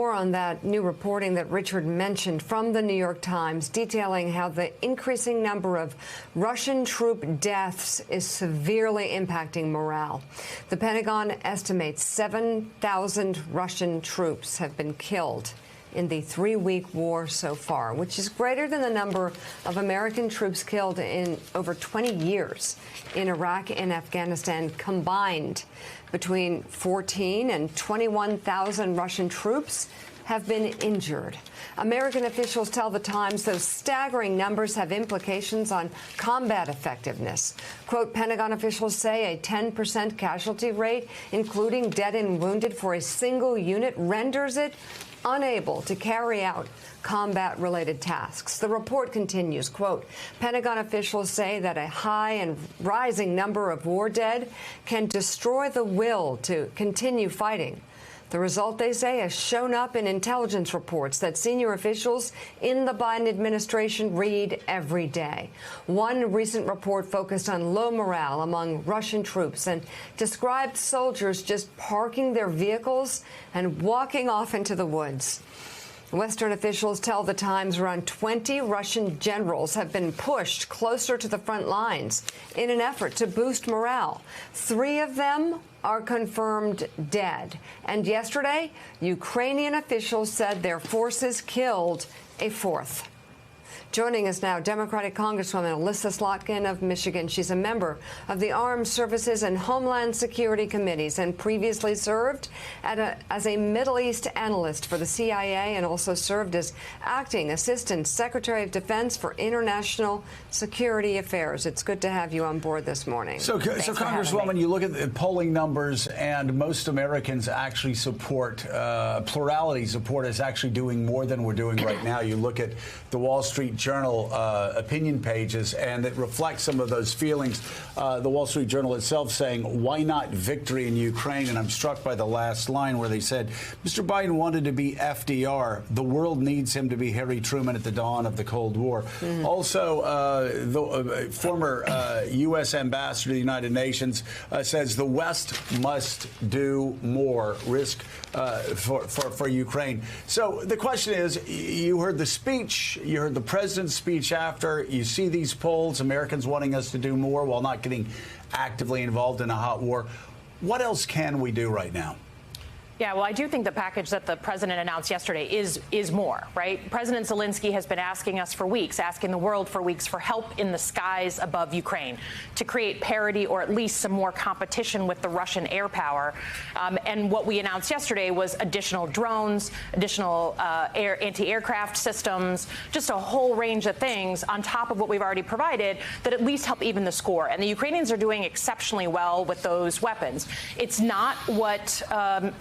More on that new reporting that Richard mentioned from the New York Times, detailing how the increasing number of Russian troop deaths is severely impacting morale. The Pentagon estimates 7,000 Russian troops have been killed in the 3-week war so far, which is greater than the number of American troops killed in over 20 years in Iraq and Afghanistan combined. Between 14 and 21,000 Russian troops have been injured. American officials tell the Times those staggering numbers have implications on combat effectiveness. Quote, Pentagon officials say a 10% casualty rate, including dead and wounded for a single unit, renders it unable to carry out combat-related tasks. The report continues, quote, Pentagon officials say that a high and rising number of war dead can destroy the will to continue fighting. The result, they say, has shown up in intelligence reports that senior officials in the Biden administration read every day. One recent report focused on low morale among Russian troops and described soldiers just parking their vehicles and walking off into the woods. Western officials tell the Times around 20 Russian generals have been pushed closer to the front lines in an effort to boost morale. 3 of them are confirmed dead. And yesterday, Ukrainian officials said their forces killed a 4th. Joining us now, Democratic Congresswoman Elissa Slotkin of Michigan. She's a member of the Armed Services and Homeland Security Committees and previously served as a Middle East analyst for the CIA and also served as acting Assistant Secretary of Defense for International Security Affairs. It's good to have you on board this morning. So Congresswoman, you look at the polling numbers, and most Americans actually support, plurality support is actually doing more than we're doing right now. You look at the Wall Street Journal opinion pages, and it reflects some of those feelings. The Wall Street Journal itself saying, why not victory in Ukraine? And I'm struck by the last line where they said, Mr. Biden wanted to be FDR. The world needs him to be Harry Truman at the dawn of the Cold War. Also, the former U.S. ambassador to the United Nations says the West must do more for Ukraine. So the question is, you heard the speech, you heard the president's speech after, you see these polls, Americans wanting us to do more while not getting actively involved in a hot war. What else can we do right now? Yeah, well, I do think the package that the president announced yesterday is more, right? President Zelensky has been asking us for weeks, asking the world for weeks, for help in the skies above Ukraine to create parity or at least some more competition with the Russian air power. And what we announced yesterday was additional drones, additional anti-aircraft systems, just a whole range of things on top of what we've already provided that at least help even the score. And the Ukrainians are doing exceptionally well with those weapons. It's not what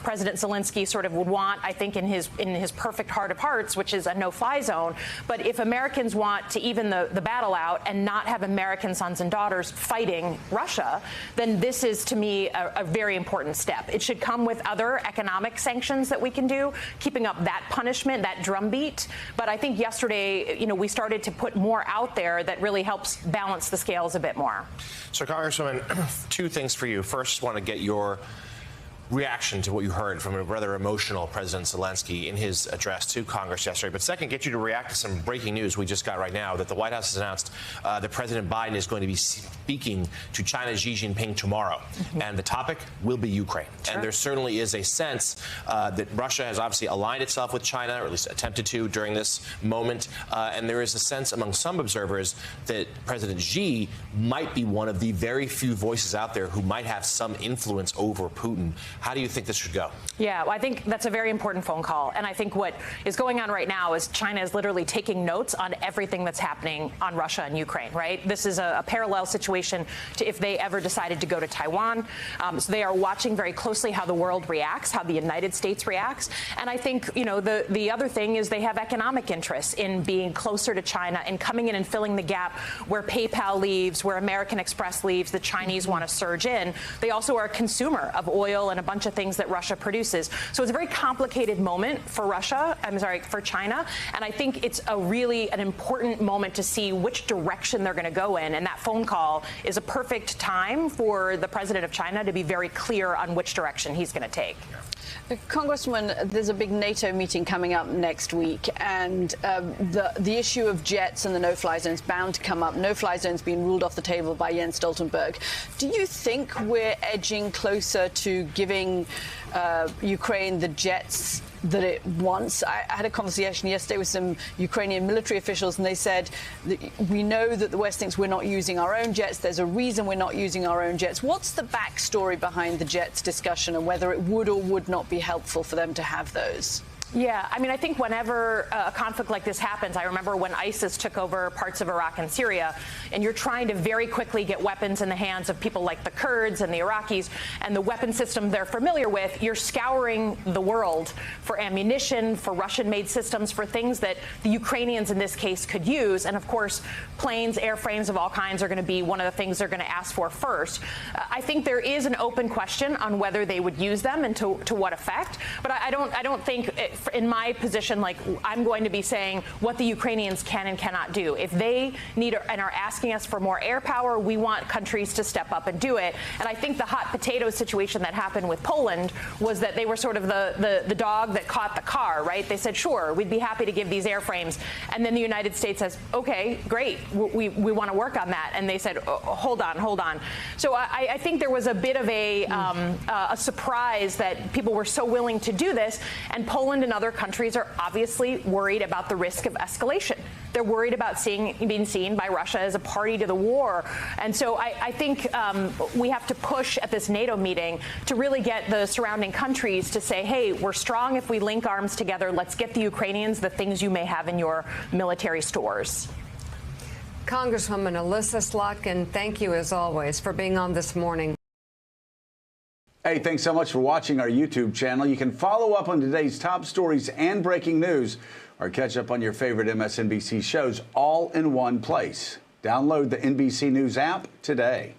President Zelensky sort of would want, I think, in his perfect heart of hearts, which is a no-fly zone. But if Americans want to even the battle out and not have American sons and daughters fighting Russia, then this is, to me, a very important step. It should come with other economic sanctions that we can do, keeping up that punishment, that drumbeat. But I think yesterday, we started to put more out there that really helps balance the scales a bit more. So, Congresswoman, 2 things for you. First, want to get your reaction to what you heard from a rather emotional President Zelensky in his address to Congress yesterday. But second, get you to react to some breaking news we just got right now that the White House has announced that President Biden is going to be speaking to China's Xi Jinping tomorrow. And the topic will be Ukraine. Sure. And there certainly is a sense that Russia has obviously aligned itself with China, or at least attempted to during this moment. And there is a sense among some observers that President Xi might be one of the very few voices out there who might have some influence over Putin. How do you think this should go? Yeah, well, I think that's a very important phone call. And I think what is going on right now is China is literally taking notes on everything that's happening on Russia and Ukraine, right? This is a parallel situation to if they ever decided to go to Taiwan. So they are watching very closely how the world reacts, how the United States reacts. And I think, the other thing is they have economic interests in being closer to China and coming in and filling the gap where PayPal leaves, where American Express leaves, the Chinese want to surge in. They also are a consumer of oil and a bunch of things that Russia produces. So it's a very complicated moment for for China. And I think it's an important moment to see which direction they're going to go in. And that phone call is a perfect time for the president of China to be very clear on which direction he's going to take. Congressman, there's a big NATO meeting coming up next week, and the issue of jets and the no-fly zone is bound to come up. No-fly zone's been ruled off the table by Jens Stoltenberg. Do you think we're edging closer to giving Ukraine the jets that it wants? I had a conversation yesterday with some Ukrainian military officials, and they said that we know that the West thinks we're not using our own jets. There's a reason we're not using our own jets. What's the backstory behind the jets discussion, and whether it would or would not be helpful for them to have those? Yeah, I mean, I think whenever a conflict like this happens, I remember when ISIS took over parts of Iraq and Syria, and you're trying to very quickly get weapons in the hands of people like the Kurds and the Iraqis, and the weapon system they're familiar with, you're scouring the world for ammunition, for Russian-made systems, for things that the Ukrainians in this case could use. And of course, planes, airframes of all kinds are going to be one of the things they're going to ask for first. I think there is an open question on whether they would use them and to what effect. But I don't think, in my position, like, I'm going to be saying what the Ukrainians can and cannot do. If they need and are asking us for more air power, we want countries to step up and do it. And I think the hot potato situation that happened with Poland was that they were sort of the dog that caught the car, right? They said, sure, we'd be happy to give these airframes. And then the United States says, okay, great, we want to work on that. And they said, oh, hold on. So I think there was a bit of a surprise that people were so willing to do this. And Poland and other countries are obviously worried about the risk of escalation. They're worried about being seen by Russia as a party to the war. And so I think we have to push at this NATO meeting to really get the surrounding countries to say, hey, we're strong if we link arms together. Let's get the Ukrainians the things you may have in your military stores. Congresswoman Elissa Slotkin, thank you as always for being on this morning. Hey, thanks so much for watching our YouTube channel. You can follow up on today's top stories and breaking news, or catch up on your favorite MSNBC shows all in one place. Download the NBC News app today.